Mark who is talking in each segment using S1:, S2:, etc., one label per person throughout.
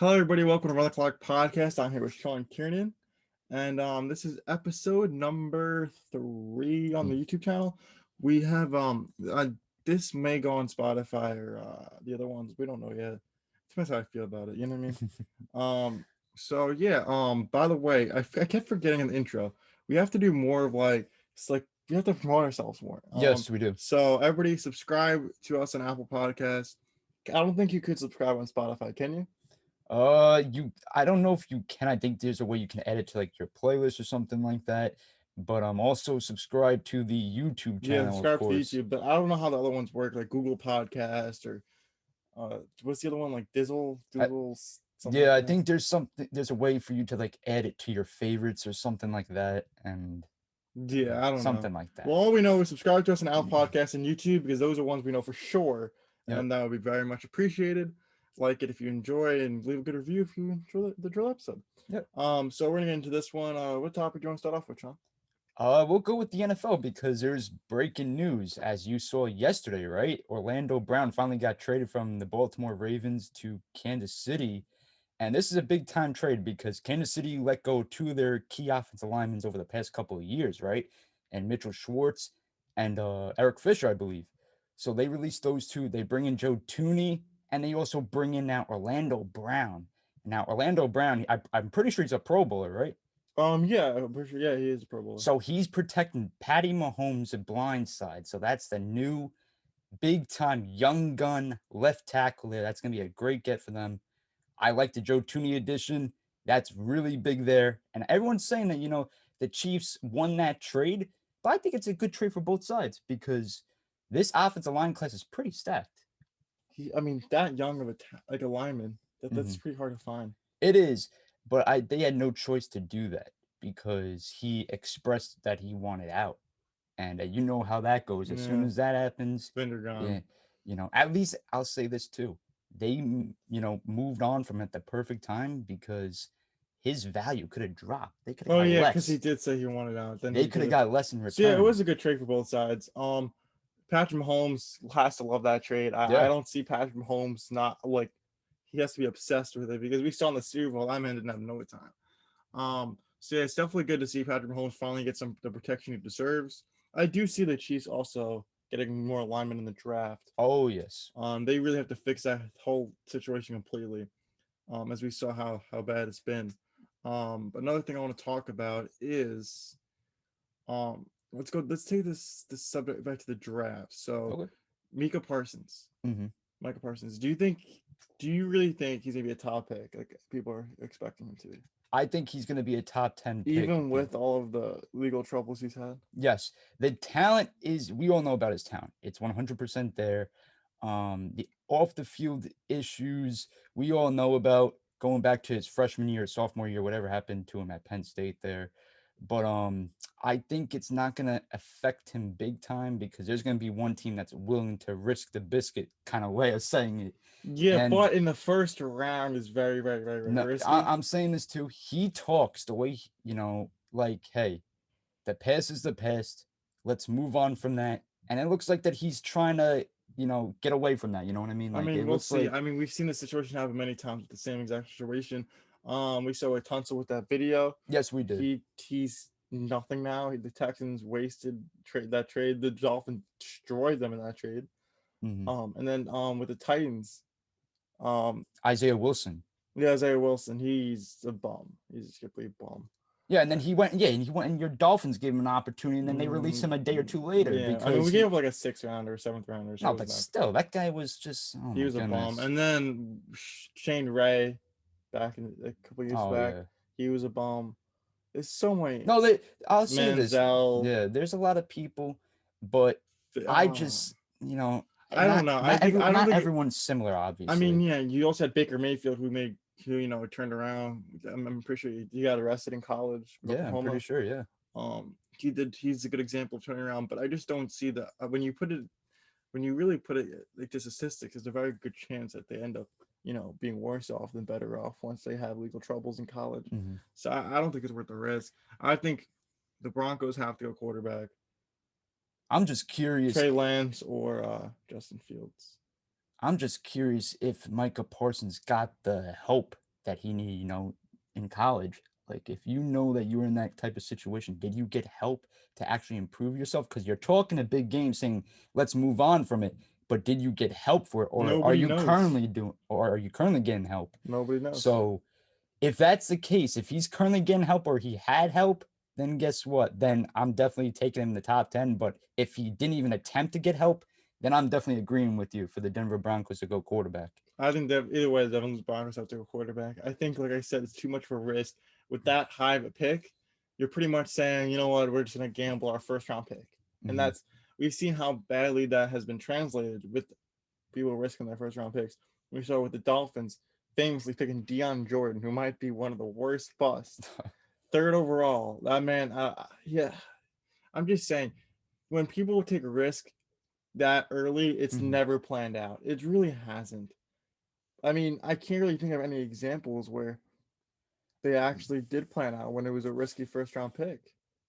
S1: Hello, everybody. Welcome to Run the Clock Podcast. I'm here with Sean Kiernan, and this is episode number 3 on the YouTube channel. We have this may go on Spotify or the other ones. We don't know yet. It depends how I feel about it. You know what I mean? So yeah. By the way, I kept forgetting in the intro. We have to do more of it's like we have to promote ourselves more.
S2: Yes, we do.
S1: So everybody subscribe to us on Apple Podcasts. I don't think you could subscribe on Spotify, can you?
S2: I don't know if you can. I think there's a way you can edit to like your playlist or something like that. But also subscribe to the YouTube
S1: Yeah,
S2: channel, of
S1: subscribe to the
S2: course.
S1: YouTube, but I don't know how the other ones work, like Google Podcast or what's the other one, like
S2: I,
S1: something
S2: yeah,
S1: like
S2: I
S1: that.
S2: think there's a way for you to like add it to your favorites or something like that, and
S1: Yeah, I don't know.
S2: something like
S1: Well,
S2: that.
S1: all we know is subscribe to us on Apple Podcast and YouTube because those are ones we know for sure,
S2: Yep.
S1: and that would be very much appreciated. Like it if you enjoy, and leave a good review if you enjoy the drill episode.
S2: Yep.
S1: So we're gonna get into this one. What topic do you want to start off with, Sean?
S2: We'll go with the NFL because there's breaking news, as you saw yesterday, right? Orlando Brown finally got traded from the Baltimore Ravens to Kansas City. And this is a big time trade because Kansas City let go two of their key offensive linemen over the past couple of years, right? And Mitchell Schwartz and Eric Fisher, I believe. So they released those two. They bring in Joe Tooney, and they also bring in now Orlando Brown. Now, Orlando Brown, I'm pretty sure he's a Pro Bowler, right?
S1: Yeah, I'm pretty sure. Yeah, he is a Pro Bowler.
S2: So he's protecting Patty Mahomes' blind side. So that's the new big time young gun left tackle there. That's going to be a great get for them. I like the Joe Tooney edition. That's really big there. And everyone's saying that, the Chiefs won that trade, but I think it's a good trade for both sides because this offensive line class is pretty stacked.
S1: I mean, that young of like a lineman, that's
S2: Mhm.
S1: pretty hard to find.
S2: It is, but they had no choice to do that because he expressed that he wanted out. And you know how that goes. As soon
S1: Yeah,
S2: as that happens,
S1: Bender
S2: yeah,
S1: gone.
S2: at least I'll say this too. They, moved on from at the perfect time because his value could have dropped. They could have
S1: Oh
S2: got
S1: yeah, because he
S2: less.
S1: did say he wanted out. Then
S2: They
S1: he
S2: could
S1: did
S2: have
S1: it.
S2: got less in
S1: So yeah, it
S2: return.
S1: was a good trade for both sides. Patrick Mahomes has to love that trade. I
S2: Yeah.
S1: don't see Patrick Mahomes not like he has to be obsessed with it because we saw in the Super Bowl that man didn't have no time. So yeah, it's definitely good to see Patrick Mahomes finally get some the protection he deserves. I do see the Chiefs also getting more alignment in the draft.
S2: Oh yes.
S1: They really have to fix that whole situation completely. As we saw how bad it's been. But another thing I want to talk about is let's take this subject back to the draft. So
S2: Okay.
S1: Mika Parsons.
S2: Hmm.
S1: Micah Parsons. Do you really think he's gonna be a top pick? Like people are expecting him to be.
S2: I think he's going to be a top 10 pick.
S1: Even with all of the legal troubles he's had.
S2: Yes, the talent is. We all know about his talent. It's 100% there. The off the field issues we all know about going back to his freshman year, sophomore year, whatever happened to him at Penn State there. But I think it's not gonna affect him big time because there's gonna be one team that's willing to risk the biscuit kind of way of saying it.
S1: Yeah,
S2: And
S1: but in the first round is very, very, very, very
S2: no,
S1: risky.
S2: I'm saying this too. He talks the way like, hey, the past is the past. Let's move on from that. And it looks like that he's trying to, get away from that. You know what I mean?
S1: I
S2: Like
S1: mean,
S2: it
S1: we'll
S2: looks
S1: see.
S2: like,
S1: I mean, we've seen this situation happen many times with the same exact situation. We saw with Tunsil with that video.
S2: yes, we did.
S1: He's nothing now. The Texans wasted that trade. The Dolphins destroyed them in that trade.
S2: Hmm.
S1: And then with the Titans, um,
S2: Isaiah Wilson.
S1: yeah, Isaiah Wilson, he's a bum. He's a complete bum.
S2: Yeah, and then and your Dolphins gave him an opportunity, and then they released
S1: Mm,
S2: him a day or two later
S1: yeah, I mean,
S2: because
S1: we gave
S2: he.
S1: up like a sixth rounder, seventh rounder, so
S2: No,
S1: it was
S2: but
S1: not.
S2: still, that guy was just. Oh
S1: He
S2: my
S1: was a bum.
S2: goodness.
S1: And then Shane Ray, back in a couple years
S2: Oh
S1: back,
S2: yeah.
S1: he was a bum. There's so many.
S2: No, I'll say this.
S1: Manziel.
S2: Yeah, there's a lot of people, but I
S1: Uh,
S2: just,
S1: I don't know. I don't
S2: not
S1: think.
S2: everyone's similar,
S1: I mean,
S2: obviously.
S1: yeah. You also had Baker Mayfield, who turned around. I'm pretty sure he got arrested in college, in
S2: Yeah, I'm pretty
S1: Oklahoma.
S2: sure. Yeah.
S1: He did. He's a good example of turning around, but I just don't see that when you really put it like the statistics, there's a very good chance that they end up, being worse off than better off once they have legal troubles in college.
S2: Hmm.
S1: So I don't think it's worth the risk. I think the Broncos have to go quarterback,
S2: I'm just curious.
S1: Trey Lance or Justin Fields.
S2: I'm just curious if Micah Parsons got the help that he need, in college. Like, if you know that you were in that type of situation, did you get help to actually improve yourself? Because you're talking a big game saying, let's move on from it. But did you get help for it?
S1: Nobody knows.
S2: Or are you currently getting help?
S1: Nobody knows.
S2: So if that's the case, if he's currently getting help or he had help, then guess what? Then I'm definitely taking him in the top 10. But if he didn't even attempt to get help, then I'm definitely agreeing with you for the Denver Broncos to go quarterback.
S1: I think that either way, the Devils Broncos have to go quarterback. I think, like I said, it's too much of a risk with that high of a pick. You're pretty much saying, you know what, we're just gonna gamble our first round pick, and
S2: Mhm.
S1: that's we've seen how badly that has been translated with people risking their first round picks. We saw with the Dolphins famously picking Deion Jordan, who might be one of the worst busts, third overall. That man, yeah, I'm just saying, when people take a risk that early, it's
S2: Mhm.
S1: never planned out. It really hasn't. I mean, I can't really think of any examples where they actually did plan out when it was a risky first round pick,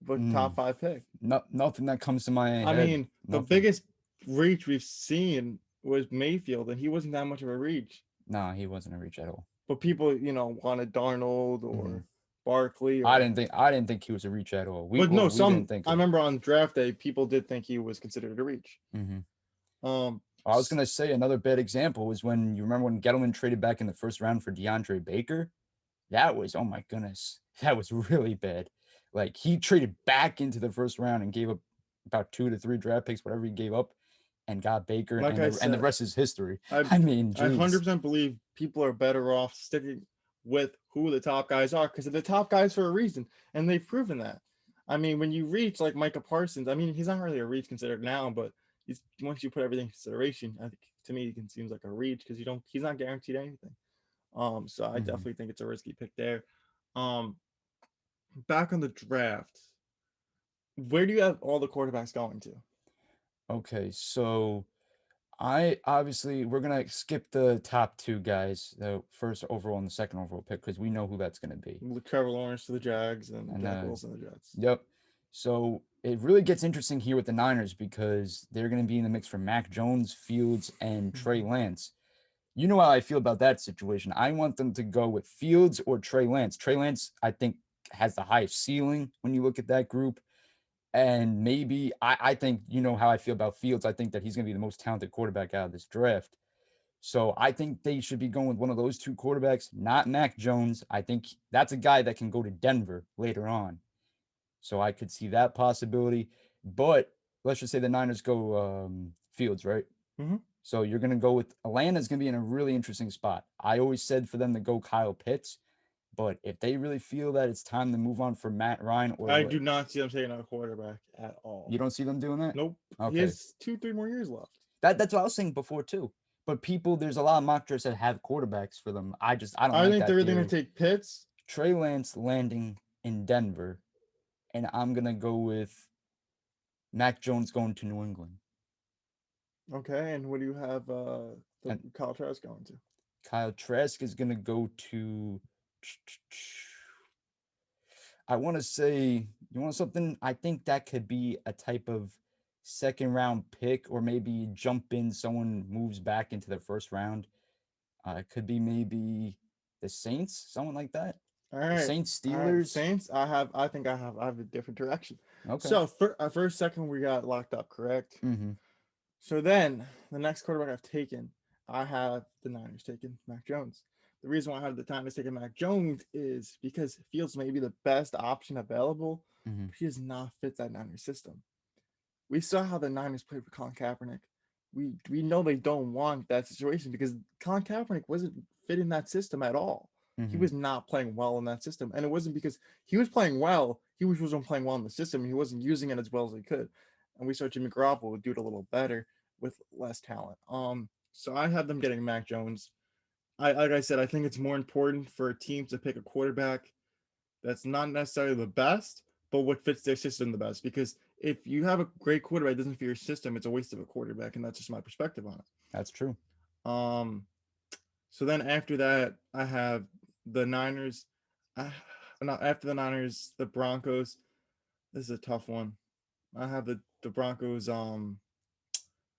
S1: but top
S2: Mm.
S1: five pick.
S2: Nothing that comes to my
S1: I
S2: head.
S1: mean, the
S2: Nothing.
S1: biggest reach we've seen was Mayfield, and he wasn't that much of a reach.
S2: No, he wasn't a reach at all.
S1: But people, wanted Darnold
S2: Mhm.
S1: or Barkley
S2: I
S1: or.
S2: didn't think I didn't think he was a reach at all.
S1: But no,
S2: We didn't
S1: some
S2: think
S1: I
S2: it.
S1: remember on draft day, people did think he was considered a reach.
S2: Hmm.
S1: Um,
S2: I was gonna say another bad example was when you remember when Gettleman traded back in the first round for DeAndre Baker. That was, oh my goodness, that was really bad. Like, he traded back into the first round and gave up about 2 to 3 draft picks, whatever he gave up, and got Baker,
S1: like
S2: and
S1: I
S2: the
S1: said,
S2: rest is history.
S1: I
S2: I mean,
S1: I
S2: geez.
S1: 100% believe people are better off sticking with who the top guys are because they're the top guys for a reason, and they've proven that. I mean, when you reach like Micah Parsons, I mean, he's not really a reach considered now, but he's once you put everything in consideration, I think to me he seems like a reach because he's not guaranteed anything. So I
S2: Mhm.
S1: definitely think it's a risky pick there. Um, back on the draft, where do you have all the quarterbacks going to?
S2: Okay, so I obviously we're gonna skip the top two guys, the first overall and the second overall pick, because we know who that's gonna be.
S1: Trevor Lawrence to the Jags and
S2: And
S1: Zach Wilson to the Jets.
S2: yep. So it really gets interesting here with the Niners because they're gonna be in the mix for Mac Jones, Fields, and Trey Lance. You know how I feel about that situation. I want them to go with Fields or Trey Lance. Trey Lance, I think, has the highest ceiling when you look at that group. And maybe I think you know how I feel about Fields. I think that he's going to be the most talented quarterback out of this draft. So I think they should be going with one of those two quarterbacks, not Mac Jones. I think that's a guy that can go to Denver later on. So I could see that possibility. But let's just say the Niners go Fields, right?
S1: Mm-hmm.
S2: So you're going to go with Atlanta's going to be in a really interesting spot. I always said for them to go Kyle Pitts, but if they really feel that it's time to move on for Matt Ryan
S1: I
S2: or
S1: do not see them taking a quarterback at all.
S2: you don't see them doing that?
S1: Nope. He
S2: Okay.
S1: has 2, 3 more years left.
S2: That's what I was saying before too. But people, there's a lot of mock drafts that have quarterbacks for them. I don't
S1: I
S2: like
S1: think
S2: that
S1: they're either going
S2: theory.
S1: to take Pitts.
S2: Trey Lance landing in Denver, and I'm gonna go with Mac Jones going to New England.
S1: Okay, and what do you have the
S2: And
S1: Kyle Trask going to?
S2: Kyle Trask is gonna go to I want to say, you want something? I think that could be a type of second round pick, or maybe jump in, someone moves back into the first round. It could be maybe the Saints, someone like that.
S1: All
S2: The
S1: right.
S2: Saints,
S1: All right.
S2: Steelers.
S1: Saints, I have a different direction.
S2: Okay.
S1: So first second we got locked up, correct?
S2: Mm-hmm.
S1: So then the next quarterback I've taken, I have the Niners taking Mac Jones. The reason why I have the Niners taking Mac Jones is because Fields may be the best option available,
S2: Mm-hmm.
S1: but he does not fit that Niners system. We saw how the Niners played with Colin Kaepernick. We know they don't want that situation because Colin Kaepernick wasn't fitting that system at all. He
S2: Mm-hmm.
S1: was not playing well in that system, and it wasn't because he was playing well. He wasn't playing well in the system. He wasn't using it as well as he could, and we saw Jimmy Garoppolo would do it a little better with less talent. So I have them getting Mac Jones. Like I said, I think it's more important for a team to pick a quarterback that's not necessarily the best, but what fits their system the best. Because if you have a great quarterback that doesn't fit your system, it's a waste of a quarterback, and that's just my perspective on
S2: That's true.
S1: it. So then after that, I have the Niners. Not after the Niners, the Broncos. This is a tough one. I have the Broncos. I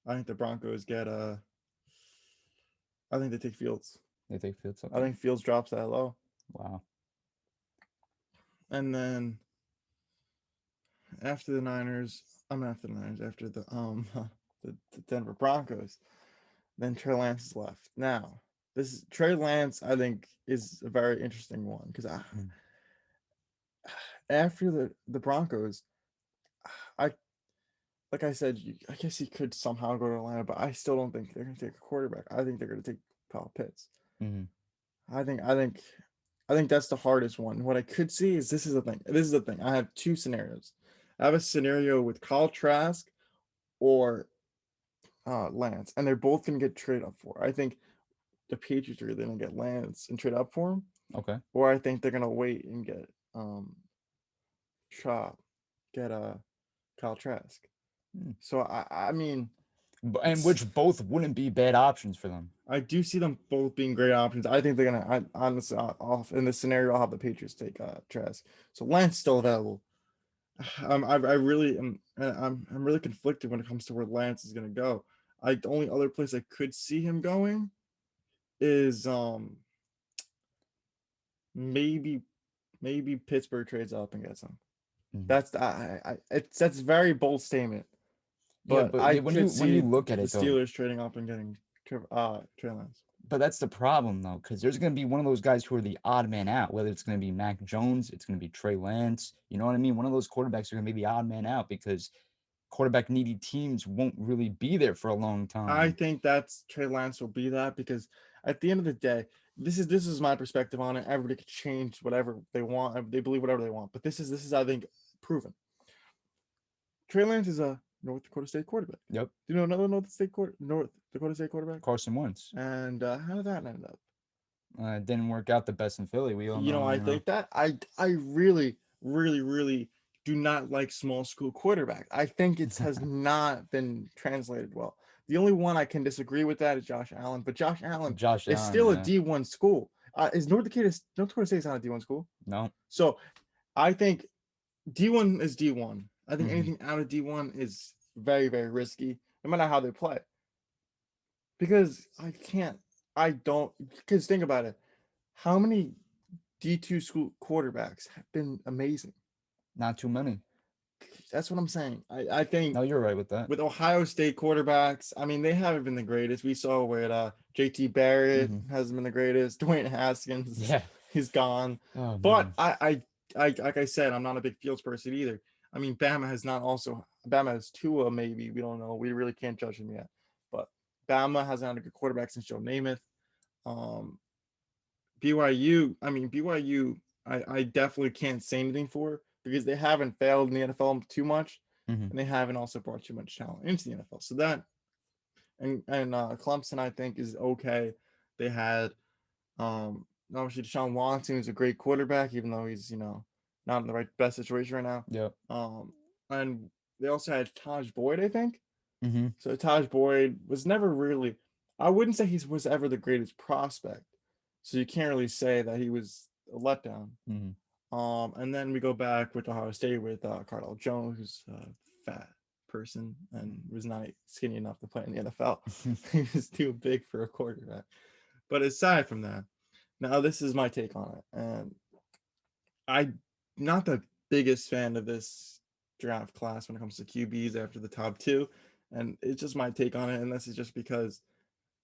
S1: think the Broncos get I think they take Fields.
S2: They think Fields up
S1: I
S2: there?
S1: think Fields drops that low.
S2: Wow.
S1: And then after the Niners, after the Niners, after the Denver Broncos, then Trey Lance is left. Now, this is Trey Lance, I think, is a very interesting one because
S2: Mm.
S1: after the Broncos, I like I said, I guess he could somehow go to Atlanta, but I still don't think they're going to take a quarterback. I think they're going to take Kyle Pitts.
S2: Mm-hmm.
S1: I think that's the hardest one. What I could see is this is the thing. This is the thing. I have two scenarios. I have a scenario with Kyle Trask or Lance, and they're both going to get traded up for. I think the Patriots are going to get Lance and trade up for him,
S2: Okay.
S1: or I think they're going to wait and get Tra- get Kyle Trask.
S2: Mm.
S1: So I mean,
S2: And which both wouldn't be bad options for them.
S1: I do see them both being great options. I think they're gonna. Honestly, off in this scenario, I'll have the Patriots take Trask. So Lance still available. I really am. I'm really conflicted when it comes to where Lance is gonna go. The only other place I could see him going is maybe Pittsburgh trades up and gets him.
S2: Mm-hmm.
S1: That's a very bold statement,
S2: Yeah,
S1: but
S2: but
S1: I
S2: when
S1: could
S2: you
S1: see
S2: look
S1: the
S2: at it though,
S1: Steelers trading up and getting Trey Lance.
S2: but that's the problem though, because there's going to be one of those guys who are the odd man out. Whether it's going to be Mac Jones, it's going to be Trey Lance. You know what I mean? One of those quarterbacks are going to be the odd man out because quarterback needy teams won't really be there for a long
S1: I
S2: time.
S1: think that's Trey Lance will be that because at the end of the day, this is my perspective on it. Everybody could change whatever they want. They believe whatever they want, but this is I think proven. Trey Lance is a North Dakota State quarterback.
S2: Yep.
S1: Do you know another North Dakota State quarterback?
S2: Carson Wentz.
S1: And how did that end up?
S2: Didn't work out the best in Philly. We all know.
S1: I think that I really really do not like small school quarterback. I think it has not been translated well. The only one I can disagree with that is Josh Allen, but Josh Allen
S2: Josh
S1: is
S2: Allen,
S1: still a
S2: yeah.
S1: D1 school. Is North Dakota State is not a D1 school?
S2: No.
S1: So I think D1 is D1. I think
S2: Mhm.
S1: anything out of D1 is very very risky, no matter how they play. Because because think about it. How many D2 school quarterbacks have been amazing?
S2: Not too many.
S1: That's what I'm saying. I think
S2: No, you're right with that.
S1: with Ohio State quarterbacks, I mean, they haven't been the greatest. We saw where JT Barrett hasn't been the greatest. Dwayne Haskins,
S2: Yeah.
S1: he's gone.
S2: Oh,
S1: But
S2: man.
S1: I like I said, I'm not a big Fields person either. I mean, Bama has Tua, maybe. We don't know. We really can't judge him yet. But Bama hasn't had a good quarterback since Joe Namath. BYU, I definitely can't say anything for because they haven't failed in the NFL too much,
S2: Mhm.
S1: and they haven't also brought too much talent into the NFL. So that and Clemson, I think, is okay. They had obviously Deshaun Watson is a great quarterback, even though he's not in the best situation right now.
S2: Yep.
S1: And they also had Taj Boyd, I think.
S2: Mm-hmm.
S1: So Taj Boyd was never really. I wouldn't say he was ever the greatest prospect. So you can't really say that he was a letdown.
S2: Mm-hmm.
S1: And then we go back with Ohio State with Cardell Jones, who's a fat person and was not skinny enough to play in the NFL. He was too big for a quarterback. But aside from that, now this is my take on it. And I'm not the biggest fan of this draft class when it comes to QBs after the top two. And it's just my take on it. And this is just because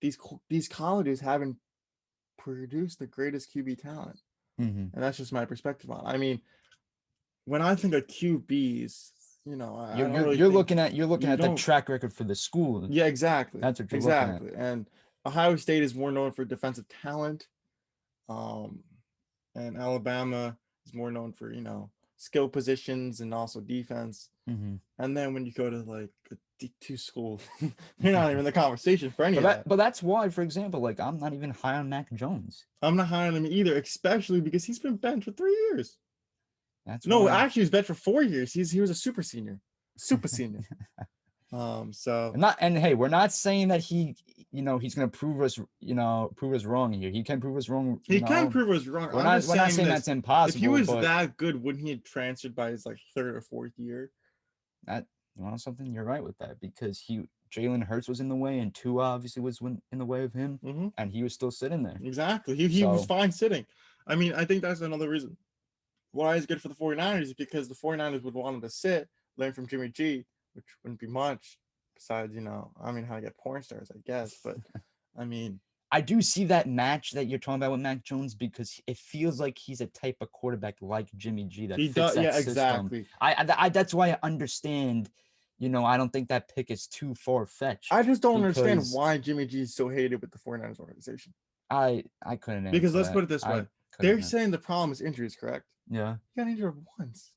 S1: these colleges haven't produced the greatest QB talent.
S2: Mm-hmm.
S1: And that's just my perspective on it. I mean, when I think of QBs,
S2: You're looking at the track record for the school.
S1: Yeah, exactly.
S2: That's what you're looking at.
S1: And Ohio State is more known for defensive talent. And Alabama is more known for, skill positions and also defense.
S2: Mm-hmm.
S1: And then when you go to like a D2 school, you're not even in the conversation for any of that.
S2: But that's why, for example, like I'm not even high on Mac Jones.
S1: I'm not high on him either, especially because he's been benched for 3 years.
S2: Actually,
S1: he was benched for 4 years. He was a super senior. So
S2: hey, we're not saying that he's gonna prove us wrong here. He can prove us wrong.
S1: He can prove us wrong.
S2: We're not saying that's impossible.
S1: If he was that good, wouldn't he have transferred by his like 3rd or 4th year?
S2: That something, you're right with that, because Jalen Hurts was in the way, and Tua obviously was in the way of him,
S1: Hmm.
S2: and he was still sitting there.
S1: Exactly. He was
S2: So,
S1: fine sitting. I mean, I think that's another reason why it's good for the 49ers is because the 49ers would want him to sit, learn from Jimmy G, which wouldn't be much besides, I mean, how to get porn stars, I guess. But I mean,
S2: I do see that match that you're talking about with Mac Jones because it feels like he's a type of quarterback like Jimmy G that
S1: he
S2: fits
S1: does,
S2: that
S1: yeah,
S2: system.
S1: exactly.
S2: I that's why I understand. I don't think that pick is too far
S1: I
S2: fetched
S1: just don't understand
S2: because
S1: why Jimmy G is so hated with the 49ers organization.
S2: I couldn't
S1: Because
S2: answer
S1: let's
S2: that.
S1: put it this
S2: I
S1: way. They're
S2: couldn't.
S1: saying the problem is injuries, correct?
S2: Yeah,
S1: He got injured once,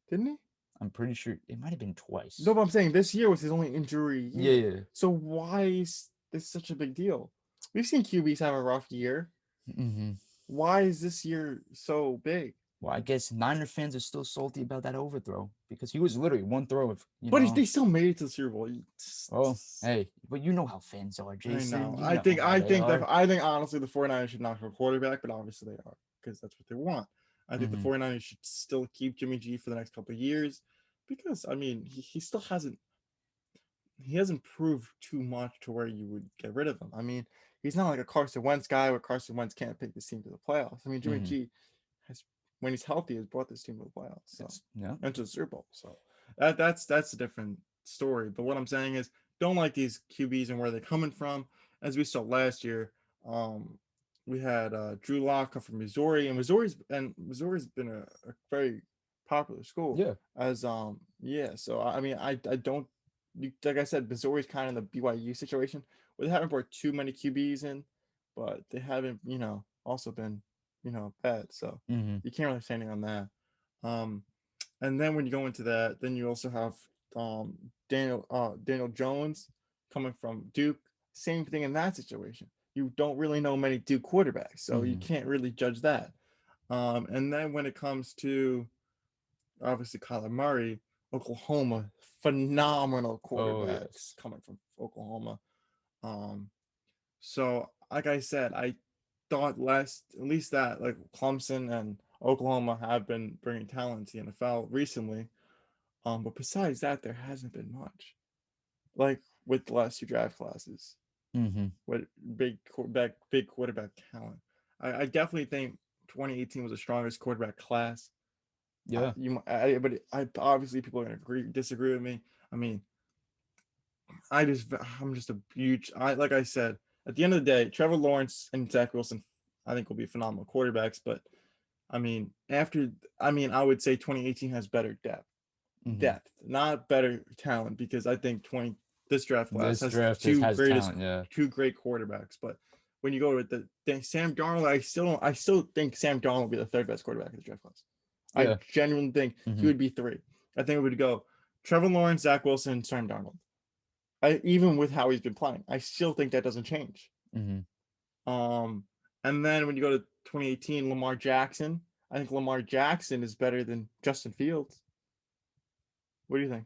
S1: didn't he?
S2: I'm pretty sure it might have been
S1: No,
S2: twice.
S1: but I'm saying this year was his only injury
S2: Yeah,
S1: year.
S2: yeah.
S1: So why is this such a big deal? We've seen QBs have a rough year.
S2: Mm-hmm.
S1: Why is this year so big?
S2: Well, I guess Niner fans are still salty about that overthrow because he was literally one throw of
S1: But they still made it to the Super Bowl.
S2: Oh, hey, but you know how fans are,
S1: I
S2: Jason.
S1: know.
S2: You
S1: I
S2: know
S1: think
S2: how
S1: I
S2: they
S1: think that
S2: are.
S1: I think honestly the 49ers should not have a quarterback, but obviously they are because that's what they want. I think the
S2: Mm-hmm.
S1: 49ers should still keep Jimmy G for the next couple of years because I mean he still hasn't proved too much to where you would get rid of him. I mean, he's not like a Carson Wentz guy where Carson Wentz can't take this team to the playoffs. I mean, Jimmy
S2: Mm-hmm.
S1: G has, when he's healthy, has brought this team to the playoffs. So
S2: Yeah.
S1: and to the Super Bowl. So that's a different story. But what I'm saying is, don't like these QBs and where they're coming from. As we saw last year, we had Drew Lock come from Missouri, and Missouri's been a very popular school
S2: Yeah.
S1: as yeah. So I mean, I don't like I said, Missouri's kind of the BYU situation where they haven't brought too many QBs in, but they haven't, also been, bad. So
S2: Mm-hmm.
S1: you can't really say anything on that. Um, and then when you go into that, then you also have Daniel Jones coming from Duke. Same thing in that situation. You don't really know many Duke quarterbacks, so you
S2: Mm-hmm.
S1: can't really judge that. And then when it comes to obviously Kyler Murray, Oklahoma, phenomenal
S2: Oh
S1: quarterbacks
S2: yes.
S1: coming from Oklahoma. Um, so like I said, I thought last at least that like Clemson and Oklahoma have been bringing talent to the NFL recently. But besides that, there hasn't been much. Like with the last two draft classes,
S2: Mm-hmm.
S1: with big quarterback talent. I definitely think 2018 was the strongest quarterback class.
S2: Yeah.
S1: But obviously people are gonna disagree with me. I mean, I'm just a huge. Like I said, at the end of the day, Trevor Lawrence and Zach Wilson, I think will be phenomenal quarterbacks. But I mean, I would say 2018 has better
S2: Mm-hmm.
S1: depth, not better talent, because I think this draft class
S2: This
S1: has
S2: draft has talent. Yeah.
S1: two great quarterbacks. But when you go with the Sam Darnold, I still think Sam Darnold will be the third best quarterback in the draft class. I
S2: Yeah.
S1: genuinely think he
S2: Mm-hmm.
S1: would be three. I think it would go Trevor Lawrence, Zach Wilson, Sam Darnold. Even with how he's been playing, I still think that doesn't change.
S2: Mm-hmm.
S1: Um, and then when you go to 2018, Lamar Jackson, I think Lamar Jackson is better than Justin Fields. What do you think?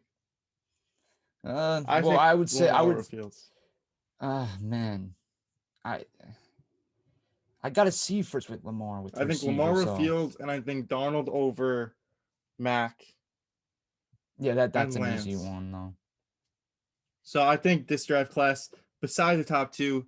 S1: I
S2: Well,
S1: think
S2: I would say I
S1: Lamar
S2: would.
S1: over Fields.
S2: Man, I I got to see first with Lamar with the
S1: I think Lamar
S2: receiver.
S1: over
S2: So
S1: Fields, and I think Darnold over Mac
S2: yeah, that's
S1: and
S2: an easy
S1: Lance.
S2: one though.
S1: So I think this draft class, besides the top two,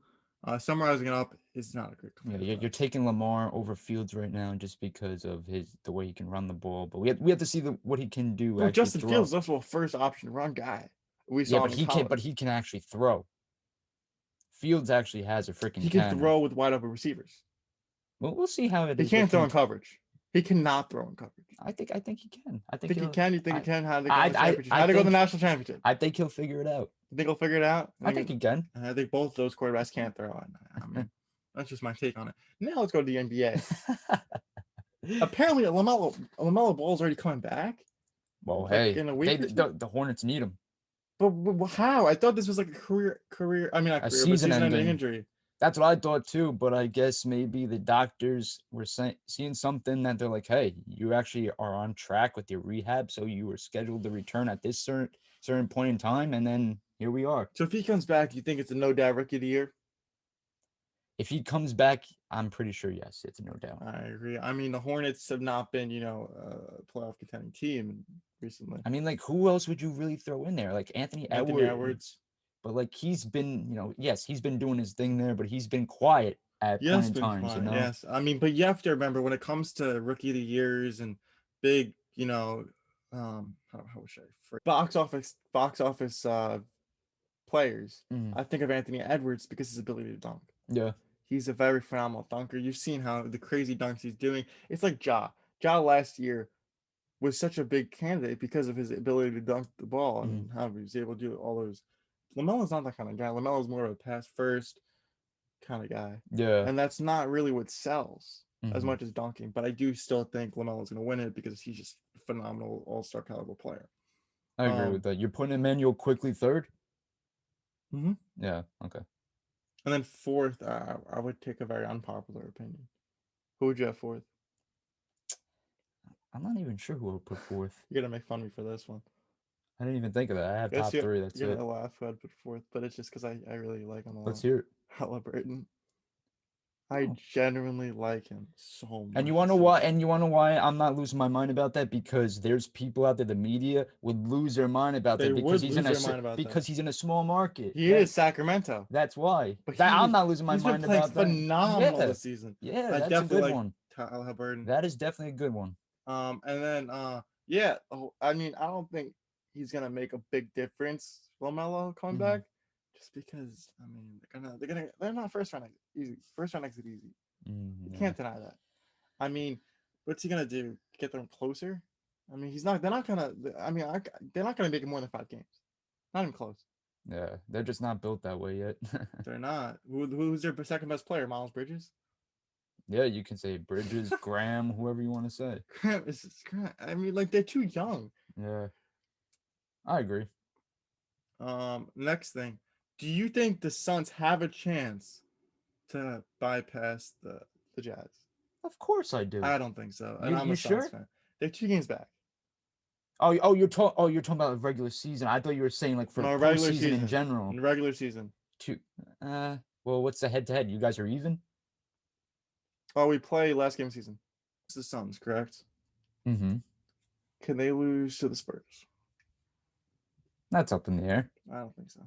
S1: summarizing it up, is not a great
S2: Yeah,
S1: draft
S2: you're
S1: class.
S2: taking Lamar over Fields right now just because of the way he can run the ball. But we have to see what he can do
S1: Bro,
S2: actually
S1: Justin Fields
S2: throw.
S1: is also a first option run guy. We
S2: Yeah,
S1: saw him
S2: but
S1: in
S2: he
S1: college.
S2: can actually throw. Fields actually has a
S1: He
S2: freaking
S1: can
S2: cannon.
S1: throw with wide open receivers.
S2: Well, we'll see how it
S1: He
S2: is with
S1: can't throw
S2: him.
S1: in coverage. He cannot throw in coverage.
S2: I think he can. I think
S1: Think he
S2: he'll.
S1: can? You think he
S2: I
S1: can? How they go in the championship?
S2: I
S1: How they go in the
S2: think
S1: national championship?
S2: he'll figure it out.
S1: You think he'll figure it out?
S2: I think he can.
S1: I think both those quarterbacks can't throw. I mean, that's just my take on it. Now let's go to the NBA. Apparently, Lamelo Ball is already coming back,
S2: Well,
S1: like
S2: hey,
S1: in a week or two.
S2: the Hornets need him.
S1: But how? I thought this was like a career. I mean, not
S2: A
S1: career, but
S2: season
S1: season-ending
S2: ending.
S1: injury.
S2: That's what I thought too, but I guess maybe the doctors were seeing something that they're like, "Hey, you actually are on track with your rehab, so you were scheduled to return at this certain point in time, and then here we are."
S1: So if he comes back, you think it's a no doubt rookie of the year?
S2: If he comes back, I'm pretty sure yes, it's no doubt.
S1: I agree. I mean, the Hornets have not been, a playoff contending team recently.
S2: I mean, like who else would you really throw in there? Like Anthony
S1: Anthony
S2: Edwards.
S1: Edwards.
S2: but like he's been, yes, he's been doing his thing there, but he's been quiet at point
S1: Yes,
S2: in
S1: been
S2: times,
S1: quiet. Yes, I mean, but you have to remember when it comes to rookie of the years and big, how should I box office players.
S2: Mhm.
S1: I think of Anthony Edwards because his ability to dunk.
S2: Yeah.
S1: He's a very phenomenal dunker. You've seen how the crazy dunks he's doing. It's like Ja. Ja last year was such a big candidate because of his ability to dunk the ball and how he was able to do all those. LaMelo's not that kind of guy. LaMelo's more of a pass first kind of guy.
S2: Yeah.
S1: And that's not really what sells as
S2: Mhm.
S1: much as dunking. But I do still think LaMelo's going to win it because he's just a phenomenal all-star caliber player.
S2: I agree with that. You're putting Emmanuel quickly third?
S1: Mhm.
S2: Yeah. Okay.
S1: And then fourth, I would take a very unpopular opinion. Who would you have fourth?
S2: I'm not even sure who I would put fourth.
S1: You're going to make fun of me for this one.
S2: I didn't even think of that. I have top three. That's
S1: you're
S2: it.
S1: gonna laugh who I'd put fourth, but it's just because I really like him a lot.
S2: Let's hear it.
S1: Halliburton. I genuinely like him so much.
S2: And you want to know why? And you want to know why I'm not losing my mind about that? Because there's people out there, the media would lose their mind about that because he's in a small market.
S1: He is Sacramento.
S2: That's why.
S1: But
S2: I'm not losing my mind about that.
S1: Phenomenal this season.
S2: Yeah, that's a good one.
S1: Halliburton.
S2: That is definitely a good one.
S1: And then yeah. I mean, I don't think he's gonna make a big difference. LaMelo coming back. Just because, I mean, they're not first round easy. First round exit easy. You can't deny that. I mean, what's he gonna do? Get them closer? I mean, they're not gonna make it more than 5 games. Not even close.
S2: Yeah, they're just not built that way yet.
S1: They're not. Who's their second best player? Miles Bridges?
S2: Yeah, you can say Bridges, Graham, whoever you want to say.
S1: Graham. I mean, like, they're too young.
S2: Yeah, I agree.
S1: Next thing. Do you think the Suns have a chance to bypass the Jazz?
S2: Of course I do.
S1: I don't think so. And I'm a Suns fan. They're 2 games back.
S2: You're talking about regular season. I thought you were saying like for regular season in general.
S1: In regular season.
S2: Well, what's the head-to-head? You guys are even?
S1: Oh, we play last game of season. It's the Suns, correct?
S2: Mm-hmm.
S1: Can they lose to the Spurs?
S2: That's up in the air.
S1: I don't think so.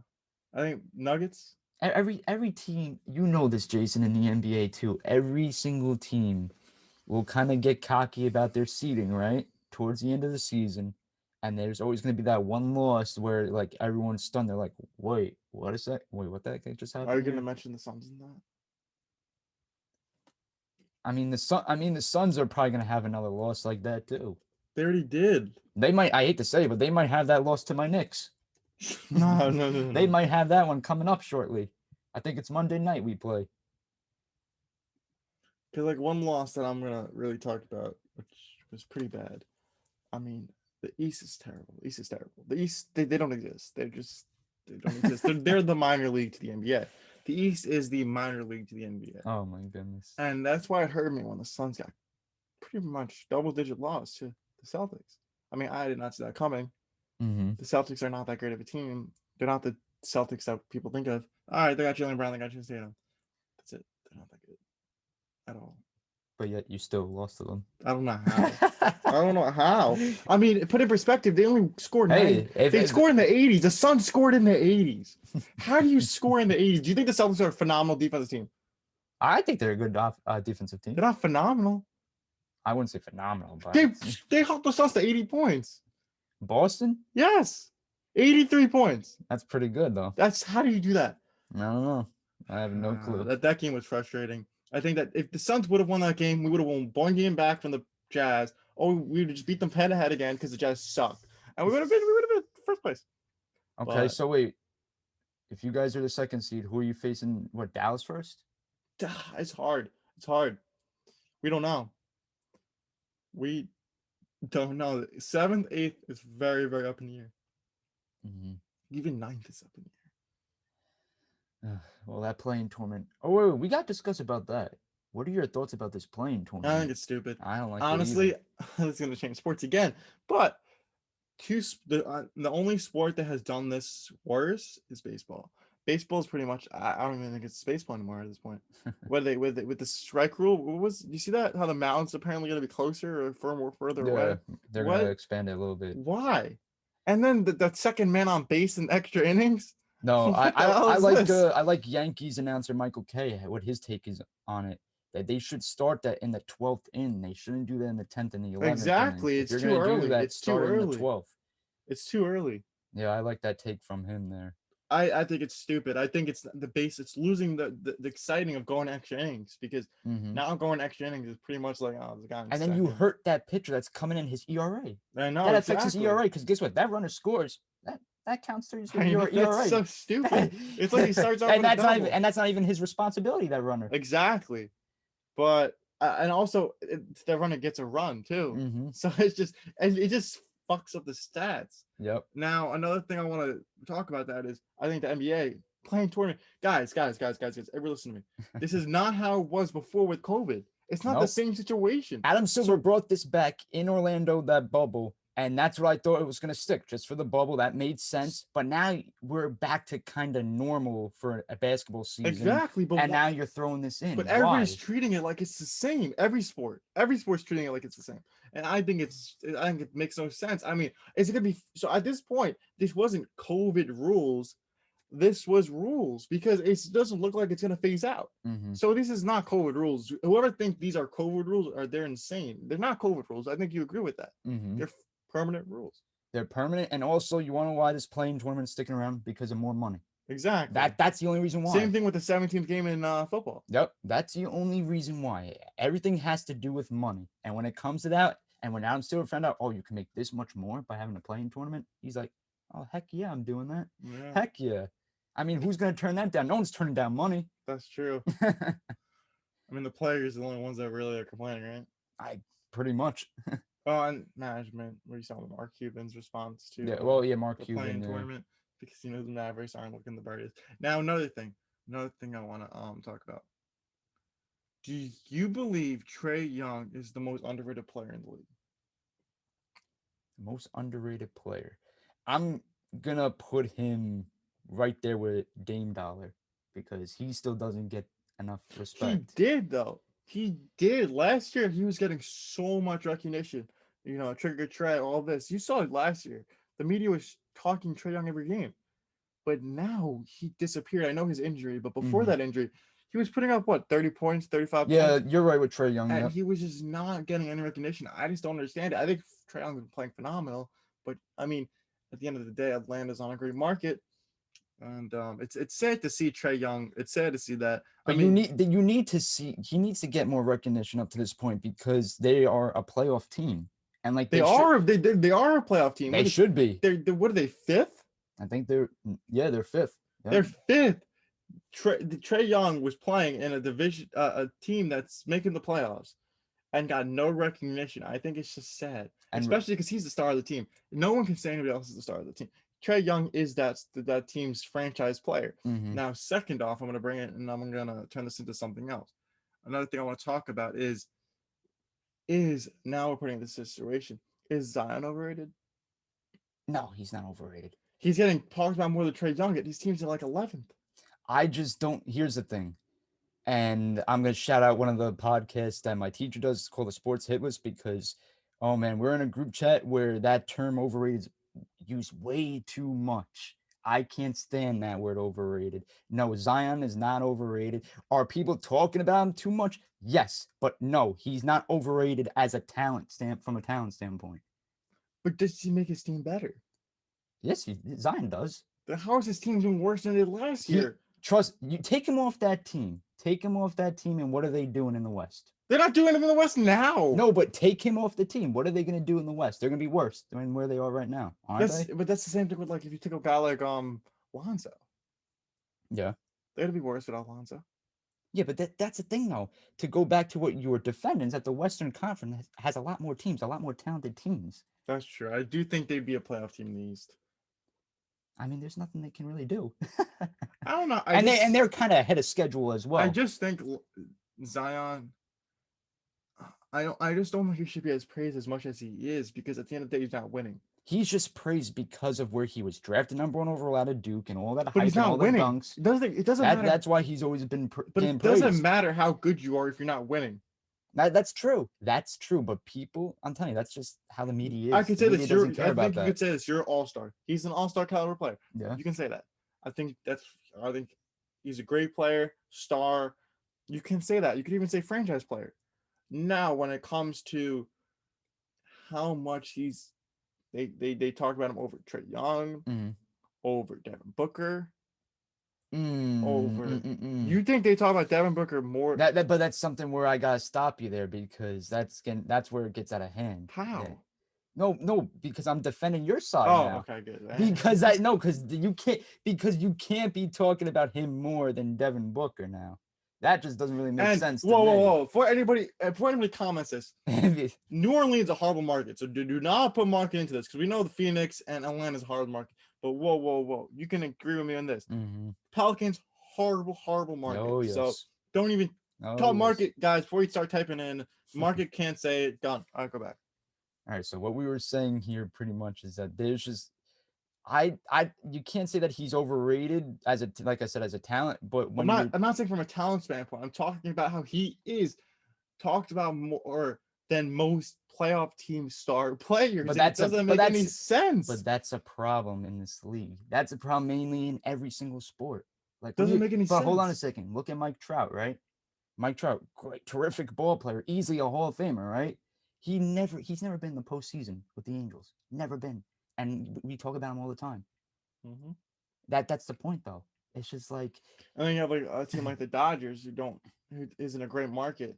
S1: I think Nuggets.
S2: Every team, you know this, Jason, in the NBA too. Every single team will kind of get cocky about their seeding, right? Towards the end of the season. And there's always going to be that one loss where like everyone's stunned. They're like, wait, what is that? Wait, what the heck just happened?
S1: Are you going to mention the Suns in that?
S2: I mean, the Suns are probably going to have another loss like that too.
S1: They already did.
S2: They might, I hate to say, but they might have that loss to my Knicks.
S1: No.
S2: They might have that one coming up shortly. I think it's Monday night we play.
S1: Because like one loss that I'm going to really talk about, which was pretty bad. I mean, the East is terrible. The East, they don't exist. They don't exist. They're the minor league to the NBA. The East is the minor league to the NBA.
S2: Oh my goodness.
S1: And that's why it hurt me when the Suns got pretty much double-digit loss to the Celtics. I mean, I did not see that coming.
S2: Mm-hmm.
S1: The Celtics are not that great of a team. They're not the Celtics that people think of. All right, they got Jaylen Brown, they got Jason Tatum. That's it. They're not that good at all.
S2: But yet you still lost to them.
S1: I don't know how. I mean, put in perspective, they only scored 9. They scored in the 80s. The Suns scored in the 80s. How do you score in the 80s? Do you think the Celtics are a phenomenal defensive team?
S2: I think they're a good defensive team.
S1: They're not phenomenal.
S2: I wouldn't say phenomenal, but
S1: they helped the Suns to 80 points.
S2: Boston?
S1: Yes. 83 points.
S2: That's pretty good, though.
S1: How do you do that?
S2: I don't know. I have no clue.
S1: That game was frustrating. I think that if the Suns would have won that game, we would have won one game back from the Jazz. We would just beat them head to head again because the Jazz sucked, and we would have been first place.
S2: Okay, so wait, if you guys are the second seed, who are you facing? What, Dallas first?
S1: It's hard. We don't know. We don't know. 7th, 8th is very, very up in the air.
S2: Mm-hmm.
S1: Even 9th is up in the air.
S2: Well, that play-in tournament. Oh, wait, we got to discuss about that. What are your thoughts about this play-in tournament?
S1: I think it's stupid.
S2: I don't like
S1: honestly, it's going to change sports again. But the only sport that has done this worse is baseball. Baseball is pretty much, I don't even think it's baseball anymore at this point. What are they with the strike rule? You see that? How the mountains apparently going to be closer or further away?
S2: They're going to expand it a little bit.
S1: Why? And then the second man on base in extra innings?
S2: No,
S1: What the hell is this?
S2: I like Yankees announcer Michael Kay, what his take is on it. That they should start that in the 12th inning. They shouldn't do that in the 10th and the 11th inning.
S1: Exactly.
S2: If
S1: It's
S2: you're
S1: too
S2: gonna do
S1: early.
S2: that,
S1: It's too
S2: start it in the
S1: early.
S2: 12th.
S1: It's too early.
S2: Yeah, I like that take from him there.
S1: I think it's stupid. I think it's the base. It's losing the exciting of going extra innings because now going extra innings is pretty much like, oh, the guy in
S2: And then you
S1: second.
S2: hurt that pitcher that's coming in his ERA.
S1: I know
S2: That affects his
S1: exactly.
S2: ERA because guess what? That runner scores. That counts towards
S1: I
S2: your
S1: know, that's
S2: ERA.
S1: so stupid. It's like he starts off
S2: and
S1: with a
S2: that's not
S1: double.
S2: even, and that's not even his responsibility. That runner.
S1: Exactly. But and also that runner gets a run too. So it's just it just fucks up the stats.
S2: Yep.
S1: Now another thing I want to talk about that is I think the NBA playing tournament guys, everyone listen to me. This is not how it was before with COVID. It's not the
S2: Nope.
S1: same situation.
S2: Adam Silver brought this back in Orlando, that bubble, and that's what I thought it was going to stick, just for the bubble. That made sense. But now we're back to kind of normal for a basketball season.
S1: Exactly. But
S2: and now you're throwing this in.
S1: But everybody's treating it like it's the same. Every sport's treating it like it's the same. And I think it makes no sense. I mean, is it gonna be so at this point? This wasn't COVID rules. This was rules because it doesn't look like it's gonna phase out. So this is not COVID rules. Whoever thinks these are COVID rules they're insane. They're not COVID rules. I think you agree with that. They're permanent rules.
S2: They're permanent, and also you want to know why this playing tournament is sticking around? Because of more money.
S1: Exactly.
S2: That's the only reason why.
S1: Same thing with the 17th game in football.
S2: Yep, that's the only reason why. Everything has to do with money, and when it comes to that, and when Adam Silver found out, oh, you can make this much more by having a playing tournament, he's like, oh heck yeah, I'm doing that.
S1: Yeah.
S2: Heck yeah. I mean, who's gonna turn that down? No one's turning down money.
S1: That's true. I mean, the players are the only ones that really are complaining, right?
S2: Pretty much.
S1: Oh, and management. What do you saw Mark Cuban's response to?
S2: Mark Cuban
S1: playing tournament because the Mavericks aren't looking the brightest. Now, another thing I want to talk about. Do you believe Trae Young is the most underrated player in the league?
S2: Most underrated player. I'm gonna put him right there with Dame Dollar because he still doesn't get enough respect.
S1: He did though. He did. Last year he was getting so much recognition. Trigger Trae, all this. You saw it last year. The media was talking Trae Young every game. But now he disappeared. I know his injury, but before that injury, he was putting up 30 points, 35 points.
S2: Yeah, you're right with Trae Young.
S1: And he was just not getting any recognition. I just don't understand it. I think Trae Young's been playing phenomenal, but I mean, at the end of the day, Atlanta's on a great market. And it's sad to see Trae Young. It's sad to see that.
S2: But you need to see he needs to get more recognition up to this point because they are a playoff team. And like
S1: they are a playoff team.
S2: They should be.
S1: What are they, fifth?
S2: I think they're fifth. Yep.
S1: They're fifth. Trae Young was playing in a division, a team that's making the playoffs, and got no recognition. I think it's just sad, especially because he's the star of the team. No one can say anybody else is the star of the team. Trae Young is that team's franchise player. Now, second off, I'm going to bring it, and I'm going to turn this into something else. Another thing I want to talk about is now we're putting this situation. Is Zion overrated?
S2: No, he's not overrated.
S1: He's getting talked about more than Trae Young. These teams are like 11th.
S2: I just don't. Here's the thing. And I'm going to shout out one of the podcasts that my teacher does. It's called the Sports Hit List because, oh man, we're in a group chat where that term overrated is used way too much. I can't stand that word overrated. No, Zion is not overrated. Are people talking about him too much? Yes, but no, he's not overrated as a talent from a talent standpoint.
S1: But does he make his team better?
S2: Yes, Zion does.
S1: Then how is his team doing worse than it did last year?
S2: Trust you. Take him off that team. And what are they doing in the West?
S1: They're not doing it in the West now.
S2: No, but take him off the team. What are they going to do in the West? They're going to be worse than where they are right now, aren't they?
S1: But that's the same thing with if you take a guy like Lonzo.
S2: Yeah.
S1: They're going to be worse without Lonzo.
S2: Yeah, but that's the thing, though. To go back to what you were defending, is that the Western Conference has a lot more teams, a lot more talented teams.
S1: That's true. I do think they'd be a playoff team in the East.
S2: I mean, there's nothing they can really do.
S1: I don't know.
S2: They're kind of ahead of schedule as well.
S1: I just think Zion. I just don't think he should be as praised as much as he is because at the end of the day, he's not winning.
S2: He's just praised because of where he was drafted number 1 overall out of Duke and all that
S1: hype and all
S2: winning.
S1: The dunks. It doesn't matter.
S2: That's why he's always been
S1: But it doesn't matter how good you are if you're not winning.
S2: That's true. That's true. But people, I'm telling you, that's just how the media is.
S1: I could say this.
S2: You could say this.
S1: You're an all-star. He's an all-star caliber player.
S2: Yeah.
S1: You can say that. I think that's I think he's a great player, star. You can say that. You could even say franchise player. Now, when it comes to how much they talk about him over Trey Young,
S2: Mm.
S1: over Devin Booker,
S2: Mm, mm,
S1: over.
S2: mm, mm.
S1: You think they talk about Devin Booker more?
S2: But that's something where I gotta stop you there because that's where it gets out of hand. Yeah.
S1: How?
S2: No, because I'm defending your side
S1: Oh,
S2: now.
S1: okay, good.
S2: Because I no, because you can't be talking about him more than Devin Booker now. That just doesn't really make
S1: And
S2: sense to
S1: whoa! For anybody comments this,
S2: me.
S1: New Orleans is a horrible market, so do not put market into this because we know the Phoenix and Atlanta is a hard market. But whoa! You can agree with me on this.
S2: Mm-hmm.
S1: Pelicans, horrible market.
S2: Oh
S1: So
S2: yes.
S1: don't even
S2: Oh
S1: talk
S2: yes.
S1: market, guys. Before you start typing in market, can't say it. Done. All right, go back.
S2: All right. So what we were saying here pretty much is that there's just I you can't say that he's overrated as a like I said as a talent, but
S1: I'm
S2: when
S1: not.
S2: you're
S1: I'm not saying from a talent standpoint. I'm talking about how he is talked about more than most playoff team star players,
S2: but
S1: and it
S2: that's a
S1: doesn't
S2: but
S1: make any
S2: that's
S1: sense.
S2: but that's a problem in this league. That's a problem mainly in every single sport. Like when
S1: Doesn't
S2: you
S1: make any
S2: but hold on a
S1: sense.
S2: second. Look at Mike Trout, right? Mike Trout, great, terrific ball player, easily a Hall of Famer, right? He's never been in the postseason with the Angels, never been, and we talk about him all the time.
S1: Mm-hmm.
S2: That's the point, though. It's just like,
S1: And then you have like a team like the Dodgers who isn't a great market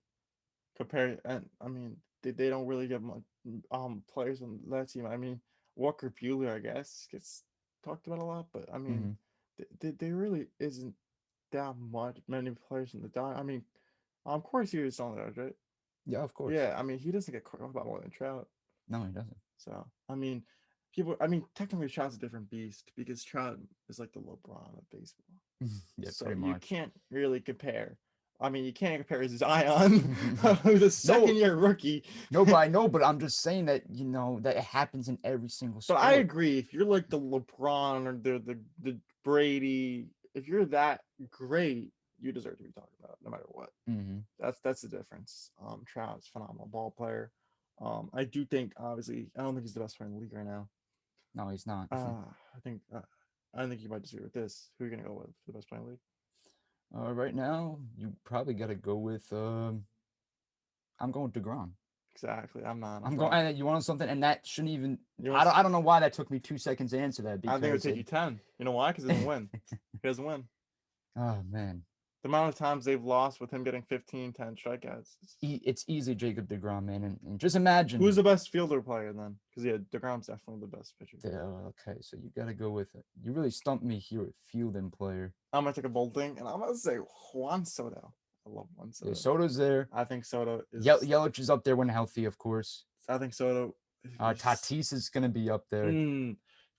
S1: compared. And I mean, they don't really get much players on that team. I mean, Walker Buehler, I guess, gets talked about a lot, but I mean,
S2: mhm.
S1: they really isn't that much many players in the Dodgers. I mean, Corey Seager's on the Dodgers, right?
S2: Yeah, of course.
S1: Yeah, I mean, he doesn't get talked about more than Trout.
S2: No, he doesn't.
S1: So I mean, people. I mean, technically, Trout's a different beast because Trout is like the LeBron of baseball.
S2: Yeah,
S1: So
S2: pretty
S1: you
S2: much.
S1: can't really compare. I mean, you can't compare Zion, who's a second
S2: No,
S1: year rookie.
S2: no, but I know, but I'm just saying that that it happens in every single
S1: But I
S2: sport.
S1: agree. If you're like the LeBron or the Brady, if you're that great, you deserve to be talked about no matter what.
S2: Hmm.
S1: That's the difference. Trout's a phenomenal ball player. I do think obviously I don't think he's the best player in the league right now.
S2: No, he's not.
S1: Uh, I think I think you might disagree with this. Who are you gonna go with for the best player in the league?
S2: Right now, you probably got to go with. I'm going with Degrom.
S1: Exactly. I'm not. I'm
S2: I'm going.
S1: going.
S2: And you want something, and that shouldn't even.
S1: You
S2: I
S1: want?
S2: don't. I don't know why that took me 2 seconds to answer that
S1: I think it would
S2: because
S1: take you 10. You know why? Because he doesn't win. He doesn't win.
S2: oh man,
S1: The amount of times they've lost with him getting 15, 10 strikeouts.
S2: it's easily Jacob Degrom, man, and just imagine.
S1: Who's the best fielder player then? Because yeah, Degrom's definitely the best pitcher.
S2: Okay, so you got to go with it. You really stumped me here with fielding player.
S1: I'm gonna take a bold thing, and I'm gonna say Juan Soto. I love Juan
S2: Yeah,
S1: Soto.
S2: Soto's there.
S1: I think Soto is.
S2: Yelich is up there when healthy, of course.
S1: I think Soto.
S2: Tatis is gonna be up there.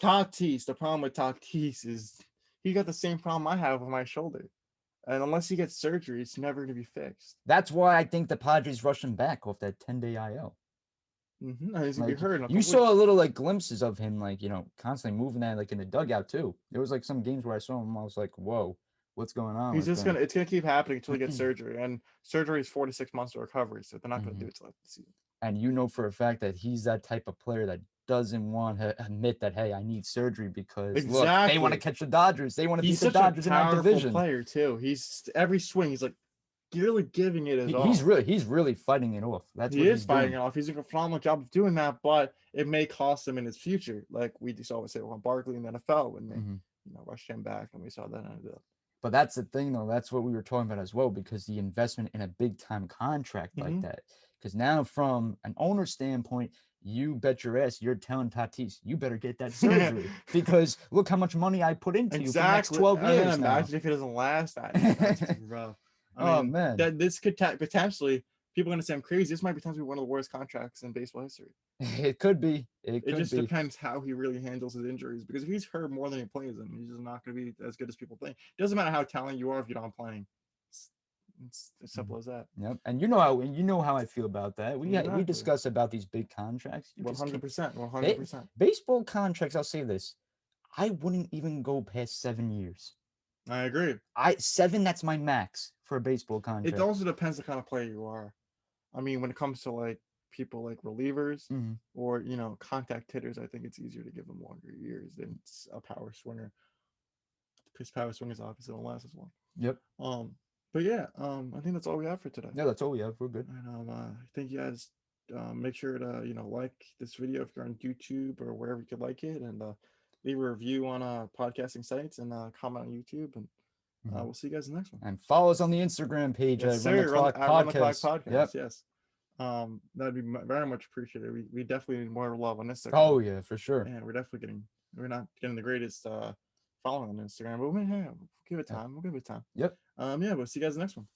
S1: Tatis. The problem with Tatis is he got the same problem I have with my shoulder, and unless he gets surgery, it's never gonna be fixed.
S2: That's why I think the Padres rushed him back off that 10-day IL.
S1: And he's gonna be
S2: Like
S1: hurt in a
S2: you
S1: couple
S2: saw
S1: weeks.
S2: a little like glimpses of him, like constantly moving that like in the dugout too. There was like some games where I saw him, I was like, "Whoa, what's going on
S1: He's
S2: with
S1: just
S2: him?"
S1: gonna. It's gonna keep happening until he gets surgery, and surgery is 4 to 6 months to recovery. So they're not gonna
S2: Mhm.
S1: do it till after the season.
S2: And you know for a fact that he's that type of player that doesn't want to admit that, hey, I need surgery because look, they want to
S1: Exactly.
S2: catch the Dodgers. They want to
S1: He's
S2: beat the
S1: such a
S2: Dodgers in that
S1: powerful
S2: division.
S1: player too. He's every swing. He's like really giving it his
S2: He's
S1: all.
S2: really fighting it off. That's
S1: He
S2: what
S1: is
S2: he's
S1: fighting it
S2: doing.
S1: off. He's doing a phenomenal job of doing that, but it may cost him in his future. Like we just always say, well, Barkley in the NFL when they,
S2: Mhm.
S1: rushed him back, and we saw that ended up.
S2: But that's the thing, though. That's what we were talking about as well, because the investment in a big time contract like
S1: Mm-hmm.
S2: that. Because now, from an owner standpoint, you bet your ass you're telling Tatis, you better get that surgery because look how much money I put into you for the next
S1: Exactly.
S2: 12
S1: And then
S2: years now.
S1: imagine if it doesn't last. That's rough. I
S2: Oh,
S1: mean,
S2: man.
S1: that this could potentially people are gonna say I'm crazy. This might potentially be one of the worst contracts in baseball history.
S2: It could be. It
S1: It
S2: could
S1: just
S2: be.
S1: depends how he really handles his injuries. Because if he's hurt more than he plays them, he's just not going to be as good as people think. It doesn't matter how talented you are if you're not playing. It's, it's as simple as that.
S2: Yep. And you know how I feel about that. We
S1: Exactly.
S2: discuss about these big contracts. You
S1: One
S2: just
S1: hundred
S2: can't.
S1: percent. 100%.
S2: Baseball contracts, I'll say this. I wouldn't even go past 7 years.
S1: I agree.
S2: 7, that's my max for a baseball
S1: It
S2: contract.
S1: also depends the kind of player you are. I mean, when it comes to like people like relievers
S2: Mm-hmm.
S1: or contact hitters, I think it's easier to give them longer years than a power swinger. His power swing is obviously the last as well.
S2: Yep.
S1: But yeah, I think that's all we have for today.
S2: Yeah, that's all we have. We're good.
S1: And thank you guys. Make sure to like this video if you're on YouTube or wherever you could like it, and leave a review on podcasting sites and comment on YouTube. And we'll see you guys in the next one.
S2: And follow us on the Instagram page
S1: Yes,
S2: at
S1: sir.
S2: Run the Clock Podcast.
S1: Yep. Yes. That'd be very much appreciated. We definitely need more love on Instagram.
S2: Oh yeah, for sure.
S1: And we're not getting the greatest following on Instagram, but we'll give it time. We'll give it time.
S2: Yep.
S1: Yeah, we'll see you guys in the next one.